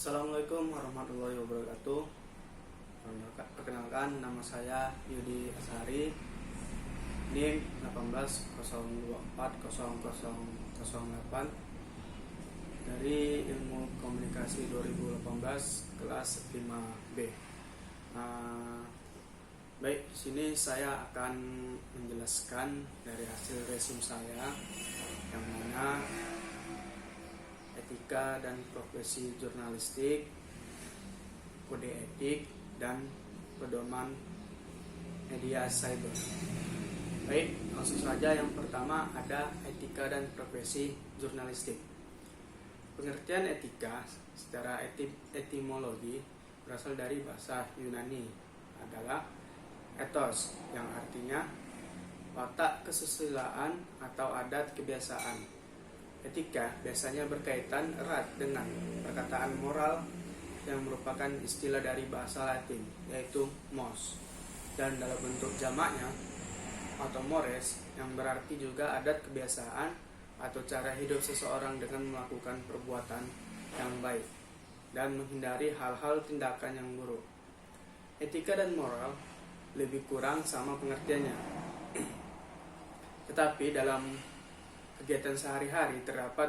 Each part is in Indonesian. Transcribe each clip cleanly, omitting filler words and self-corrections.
Assalamualaikum warahmatullahi wabarakatuh. Perkenalkan, nama saya Yudi Asari, NIM 180240008 dari Ilmu Komunikasi 2018 kelas 5B. Baik, di sini saya akan menjelaskan dari hasil resume saya yang mana etika dan profesi jurnalistik, kode etik, dan pedoman media cyber. Baik, langsung saja. Yang pertama ada etika dan profesi jurnalistik. Pengertian etika secara etimologi berasal dari bahasa Yunani adalah ethos, yang artinya watak kesusilaan atau adat kebiasaan. Etika biasanya berkaitan erat dengan perkataan moral yang merupakan istilah dari bahasa Latin, yaitu mos, dan dalam bentuk jamaknya atau mores, yang berarti juga adat kebiasaan atau cara hidup seseorang dengan melakukan perbuatan yang baik dan menghindari hal-hal tindakan yang buruk. Etika dan moral lebih kurang sama pengertiannya, tetapi dalam kegiatan sehari-hari terdapat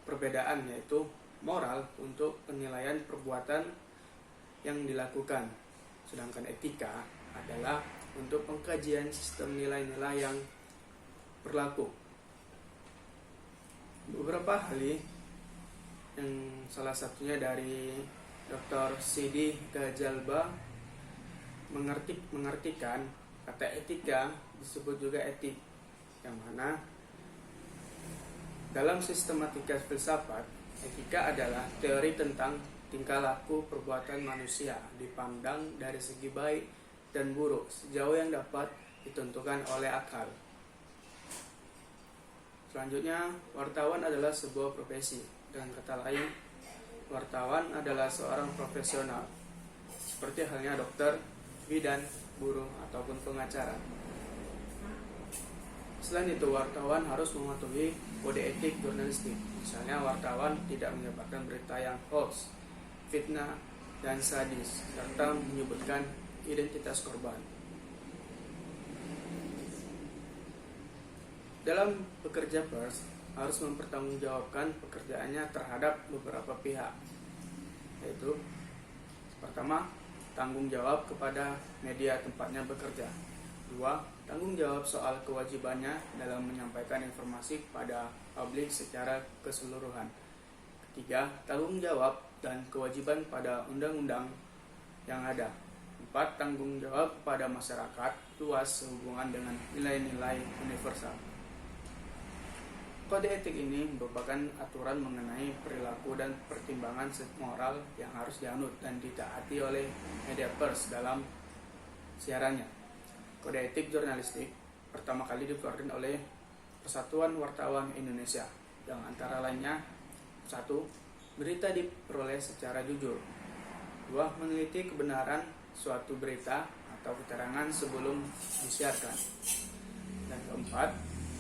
perbedaan, yaitu moral untuk penilaian perbuatan yang dilakukan, sedangkan etika adalah untuk pengkajian sistem nilai-nilai yang berlaku. Beberapa ahli, yang salah satunya dari Dr. Sidi Gajalba, mengartikan kata etika disebut juga etik, yang mana dalam sistematika filsafat, etika adalah teori tentang tingkah laku perbuatan manusia dipandang dari segi baik dan buruk sejauh yang dapat ditentukan oleh akal. Selanjutnya, wartawan adalah sebuah profesi. Dengan kata lain, wartawan adalah seorang profesional, seperti halnya dokter, bidan, buruh, ataupun pengacara. Selain itu, wartawan harus mematuhi kode etik jurnalistik. Misalnya, wartawan tidak menyebarkan berita yang hoax, fitnah, dan sadis, serta menyebutkan identitas korban. Dalam bekerja pers, harus mempertanggungjawabkan pekerjaannya terhadap beberapa pihak, yaitu pertama, tanggung jawab kepada media tempatnya bekerja. 2. Tanggung jawab soal kewajibannya dalam menyampaikan informasi kepada publik secara keseluruhan. 3. Tanggung jawab dan kewajiban pada undang-undang yang ada. 4. Tanggung jawab kepada masyarakat luas sehubungan dengan nilai-nilai universal. Kode etik ini merupakan aturan mengenai perilaku dan pertimbangan moral yang harus dianut dan ditaati oleh media pers dalam siarannya. Kode etik jurnalistik pertama kali dikeluarkan oleh Persatuan Wartawan Indonesia, yang antara lainnya: 1. Berita diperoleh secara jujur. 2. Meneliti kebenaran suatu berita atau keterangan sebelum disiarkan. Dan keempat,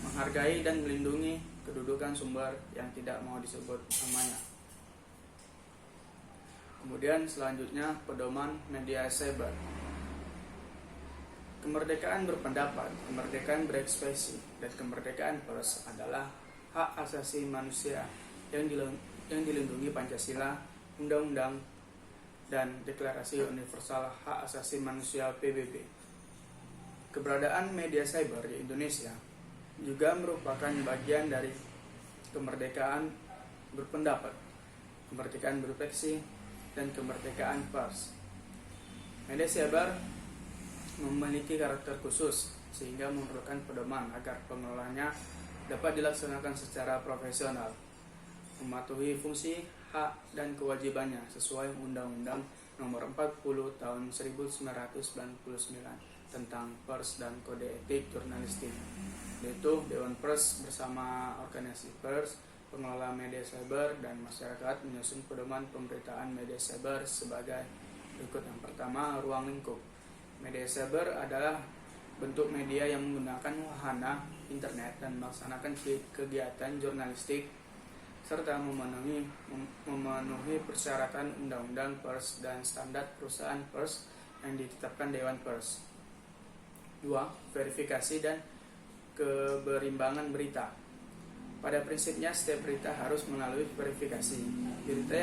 menghargai dan melindungi kedudukan sumber yang tidak mau disebut namanya. Kemudian selanjutnya, pedoman media cyber. Kemerdekaan berpendapat, kemerdekaan berekspresi, dan kemerdekaan pers adalah hak asasi manusia yang dilindungi Pancasila, Undang-Undang, dan Deklarasi Universal Hak Asasi Manusia PBB. Keberadaan media cyber di Indonesia juga merupakan bagian dari kemerdekaan berpendapat, kemerdekaan berekspresi, dan kemerdekaan pers. Media cyber memiliki karakter khusus sehingga memerlukan pedoman agar pengelolaannya dapat dilaksanakan secara profesional, mematuhi fungsi, hak, dan kewajibannya sesuai Undang-Undang Nomor 40 Tahun 1999 tentang pers dan kode etik jurnalistik, yaitu Dewan Pers bersama organisasi pers, pengelola media cyber, dan masyarakat menyusun pedoman pemberitaan media cyber sebagai berikut. Yang pertama, ruang lingkup. Media cyber adalah bentuk media yang menggunakan wahana internet dan melaksanakan kegiatan jurnalistik serta memenuhi persyaratan undang-undang pers dan standar perusahaan pers yang ditetapkan Dewan Pers. 2. Verifikasi dan keberimbangan berita. Pada prinsipnya setiap berita harus melalui verifikasi. Berita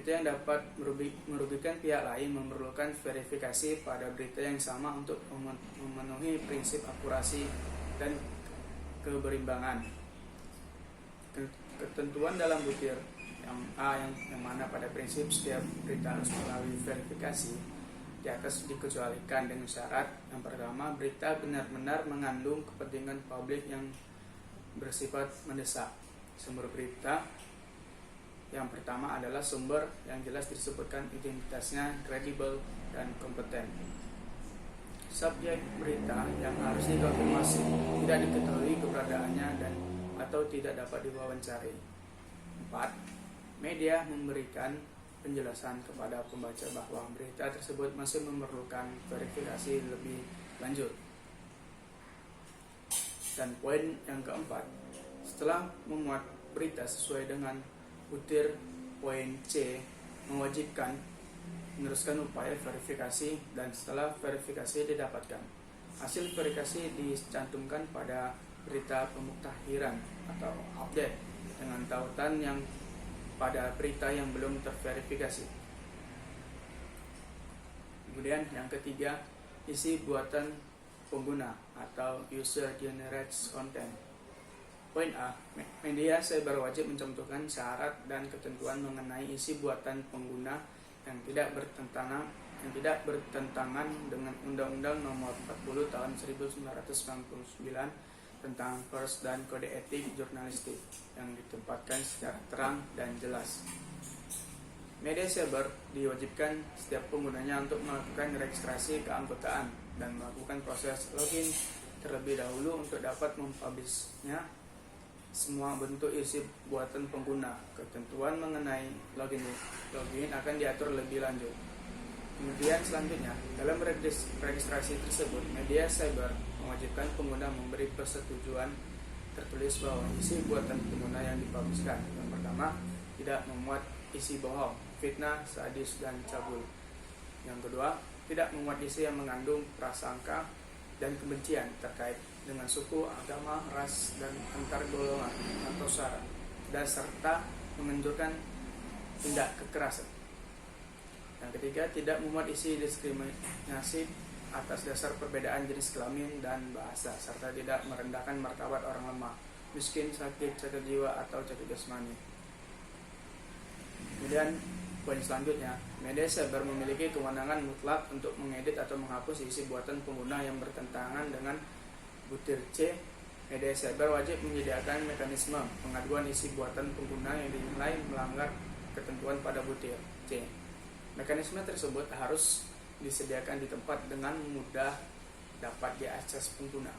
yang dapat merugikan pihak lain memerlukan verifikasi pada berita yang sama untuk memenuhi prinsip akurasi dan keberimbangan. Ketentuan dalam butir yang mana pada prinsip setiap berita harus melalui verifikasi di atas dikecualikan dengan syarat yang pertama, berita benar-benar mengandung kepentingan publik yang bersifat mendesak. Sumber berita yang pertama adalah sumber yang jelas disebutkan identitasnya, kredibel dan kompeten. Subjek berita yang harus dikonfirmasi, tidak diketahui keberadaannya dan atau tidak dapat diwawancari. 4. Media memberikan penjelasan kepada pembaca bahwa berita tersebut masih memerlukan verifikasi lebih lanjut. Dan poin yang keempat, setelah memuat berita sesuai dengan butir poin C, mewajibkan meneruskan upaya verifikasi dan setelah verifikasi didapatkan, hasil verifikasi dicantumkan pada berita pemuktahiran atau update dengan tautan yang pada berita yang belum terverifikasi. Kemudian yang ketiga, isi buatan pengguna atau user generated content. Poin A, media cyber wajib mencantumkan syarat dan ketentuan mengenai isi buatan pengguna yang tidak bertentangan dengan Undang-Undang Nomor 40 Tahun 1999 tentang pers dan kode etik jurnalistik yang ditempatkan secara terang dan jelas. Media cyber diwajibkan setiap penggunanya untuk melakukan registrasi keanggotaan dan melakukan proses login terlebih dahulu untuk dapat mempublishnya semua bentuk isi buatan pengguna. Ketentuan mengenai login akan diatur lebih lanjut. Kemudian selanjutnya, dalam registrasi tersebut, media cyber mewajibkan pengguna memberi persetujuan tertulis bahwa isi buatan pengguna yang dipublishkan. Yang pertama, tidak memuat isi bohong, fitnah, sadis, dan cabul. Yang kedua, tidak memuat isi yang mengandung prasangka dan kebencian terkait dengan suku, agama, ras, dan antar golongan atau sara, dan serta menganjurkan tindak kekerasan. Yang ketiga, tidak memuat isi diskriminasi atas dasar perbedaan jenis kelamin dan bahasa, serta tidak merendahkan martabat orang lemah, miskin, sakit, cacat jiwa, atau cacat jasmani. Kemudian poin selanjutnya, media cyber memiliki kewenangan mutlak untuk mengedit atau menghapus isi buatan pengguna yang bertentangan dengan butir C. Media cyber wajib menyediakan mekanisme pengaduan isi buatan pengguna yang dinilai melanggar ketentuan pada butir C. Mekanisme tersebut harus disediakan di tempat dengan mudah dapat diakses pengguna.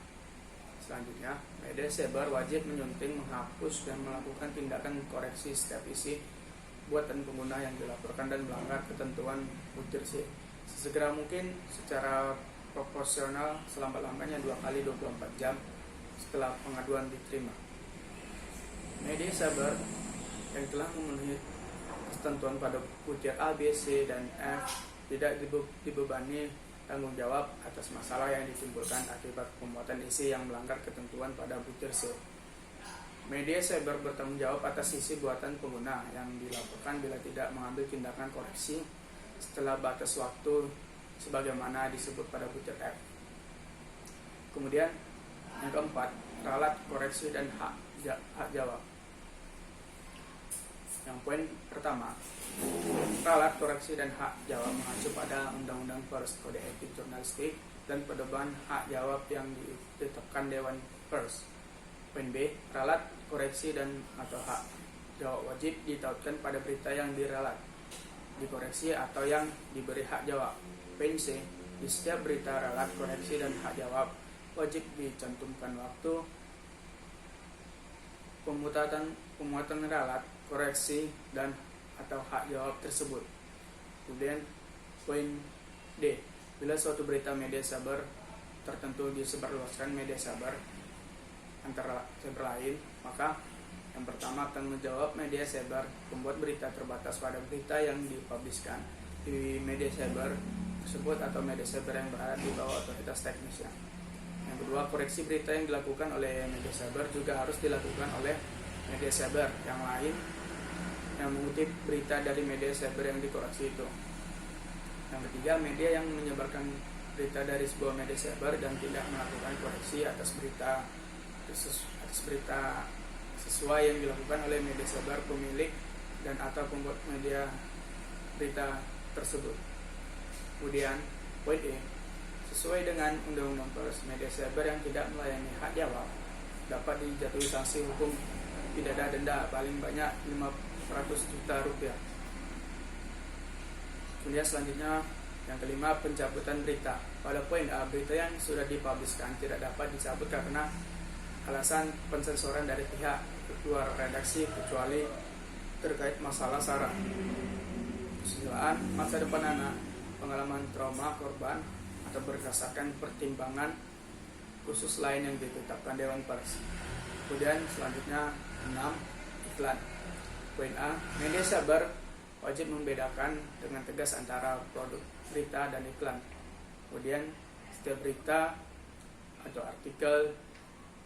Selanjutnya, media cyber wajib menyunting, menghapus, dan melakukan tindakan koreksi setiap isi buatan pengguna yang dilaporkan dan melanggar ketentuan butir C sesegera mungkin secara proporsional selambat-lambatnya 2 kali 24 jam setelah pengaduan diterima. Media cyber yang telah memenuhi ketentuan pada butir A, B, C, dan F tidak dibebani tanggung jawab atas masalah yang ditimbulkan akibat pembuatan isi yang melanggar ketentuan pada butir C. Media cyber bertanggung jawab atas isi buatan pengguna yang dilaporkan bila tidak mengambil tindakan koreksi setelah batas waktu sebagaimana disebut pada butir F. Kemudian yang keempat, ralat koreksi dan hak jawab. Yang poin pertama, ralat koreksi dan hak jawab mengacu pada Undang-Undang Pers, Kode Etik Jurnalistik, dan pedoman hak jawab yang ditetapkan Dewan Pers. Poin B, ralat koreksi dan atau hak jawab wajib ditautkan pada berita yang diralat, dikoreksi atau yang diberi hak jawab. Poin C, di setiap berita ralat koreksi dan hak jawab wajib dicantumkan waktu pemuatan ralat koreksi dan atau hak jawab tersebut. Kemudian poin D, bila suatu berita media cyber tertentu disebarluaskan media cyber antara cyber lain, maka yang pertama tanggung jawab media cyber membuat berita terbatas pada berita yang dipubliskan di media cyber tersebut atau media cyber yang berada di bawah otoritas teknisnya. Yang kedua, koreksi berita yang dilakukan oleh media cyber juga harus dilakukan oleh media cyber yang lain yang mengutip berita dari media cyber yang dikoreksi itu. Yang ketiga, media yang menyebarkan berita dari sebuah media cyber dan tidak melakukan koreksi atas berita sesuai yang dilakukan oleh media cyber pemilik dan atau pembuat media berita tersebut. Kemudian poin E, sesuai dengan Undang-Undang Pers, media cyber yang tidak melayani hak jawab dapat dijatuhi sanksi hukum pidana denda paling banyak 500 juta rupiah. Kemudian selanjutnya yang kelima, pencabutan berita. Pada poin A, berita yang sudah dipubliskan tidak dapat dicabut karena alasan pensensoran dari pihak luar redaksi kecuali terkait masalah sara, kesusilaan, masa depan anak, pengalaman trauma korban, atau berdasarkan pertimbangan khusus lain yang ditetapkan Dewan Pers. Kemudian selanjutnya 6, iklan. Poin A, media cyber wajib membedakan dengan tegas antara produk berita dan iklan. Kemudian setiap berita atau artikel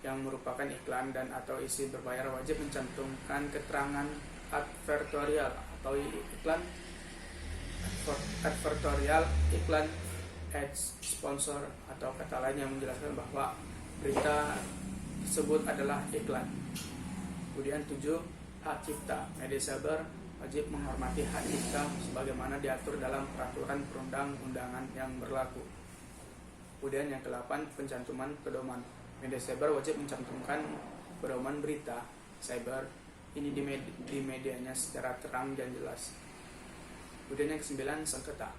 yang merupakan iklan dan atau isi berbayar wajib mencantumkan keterangan advertorial atau iklan advertorial, iklan ads, sponsor, atau kata lain yang menjelaskan bahwa berita tersebut adalah iklan. Kemudian 7, hak cipta. Media cyber wajib menghormati hak cipta sebagaimana diatur dalam peraturan perundang-undangan yang berlaku. Kemudian yang ke-8, pencantuman pedoman. Media cyber wajib mencantumkan pedoman berita cyber ini di medianya secara terang dan jelas. Kemudian yang ke-9, sengketa.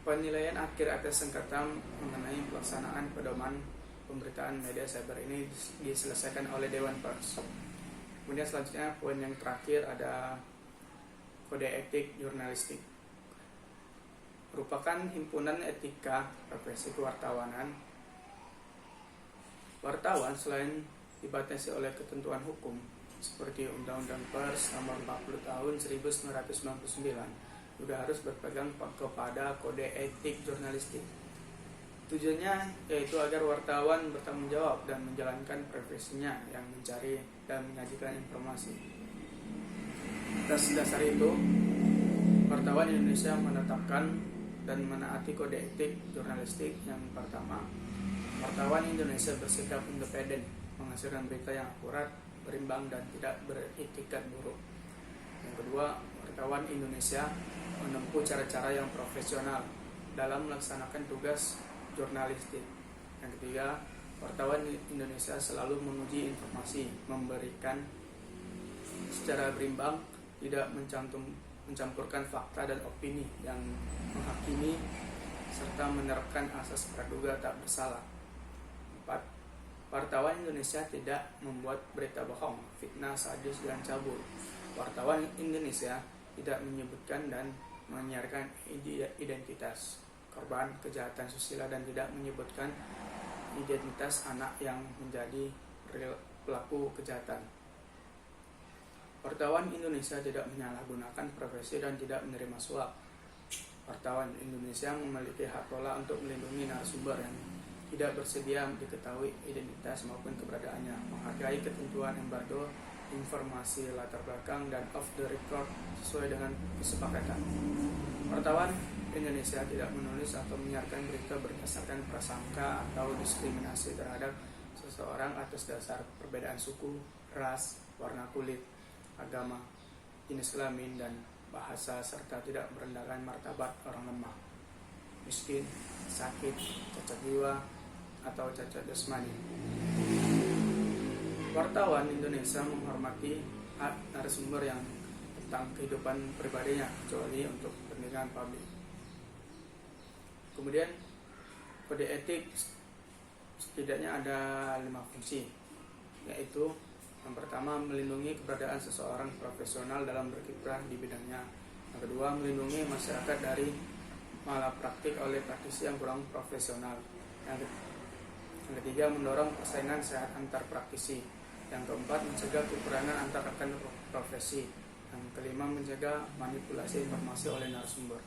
Penilaian akhir atas sengketa mengenai pelaksanaan pedoman pemberitaan media cyber ini diselesaikan oleh Dewan Pers. Kemudian selanjutnya poin yang terakhir ada kode etik jurnalistik. Merupakan himpunan etika profesi kewartawanan. Wartawan selain dibatasi oleh ketentuan hukum seperti Undang-Undang Pers Nomor 40 Tahun 1999 juga harus berpegang kepada kode etik jurnalistik. Tujuannya yaitu agar wartawan bertanggung jawab dan menjalankan profesinya yang mencari dan menyajikan informasi. Atas dasar itu, wartawan Indonesia menetapkan dan menaati kode etik jurnalistik. Yang pertama, wartawan Indonesia bersikap independen, menghasilkan berita yang akurat, berimbang, dan tidak beretikat buruk. Yang kedua, wartawan Indonesia menempuh cara-cara yang profesional dalam melaksanakan tugas jurnalistik. Yang ketiga, wartawan Indonesia selalu menguji informasi, memberikan secara berimbang, tidak mencampurkan fakta dan opini yang menghakimi serta menerapkan asas praduga tak bersalah. 4. Wartawan Indonesia tidak membuat berita bohong, fitnah, sadis, dan cabul. Wartawan Indonesia tidak menyebutkan dan menyiarkan identitas korban kejahatan susila dan tidak menyebutkan identitas anak yang menjadi pelaku kejahatan. Wartawan Indonesia tidak menyalahgunakan profesi dan tidak menerima suap. Wartawan Indonesia memiliki hak pola untuk melindungi narasumber yang tidak bersedia diketahui identitas maupun keberadaannya, menghargai ketentuan embargo informasi latar belakang dan off the record sesuai dengan kesepakatan. Wartawan Indonesia tidak menulis atau menyiarkan berita berdasarkan prasangka atau diskriminasi terhadap seseorang atas dasar perbedaan suku, ras, warna kulit, agama, jenis kelamin, dan bahasa, serta tidak merendahkan martabat orang lemah, miskin, sakit, cacat jiwa, atau cacat jasmani. Wartawan Indonesia menghormati hak narasumber yang tentang kehidupan pribadinya kecuali untuk kepentingan publik. Kemudian kode etik setidaknya ada 5 fungsi, yaitu yang pertama, melindungi keberadaan seseorang profesional dalam berkiprah di bidangnya. Yang kedua, melindungi masyarakat dari malapraktik oleh praktisi yang kurang profesional. Yang ketiga, mendorong persaingan sehat antar praktisi. Yang keempat, mencegah kekurangan antar rekan profesi. Yang kelima, mencegah manipulasi informasi oleh narasumber.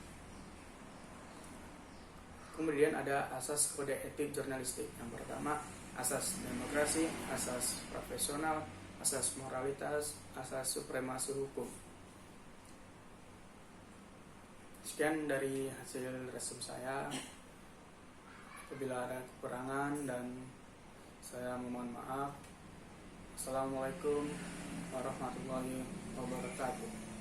Kemudian ada asas kode etik jurnalistik. Yang pertama, asas demokrasi, asas profesional, asas moralitas, asas supremasi hukum. Sekian dari hasil resume saya. Apabila ada kekurangan dan saya memohon maaf. Assalamualaikum warahmatullahi wabarakatuh.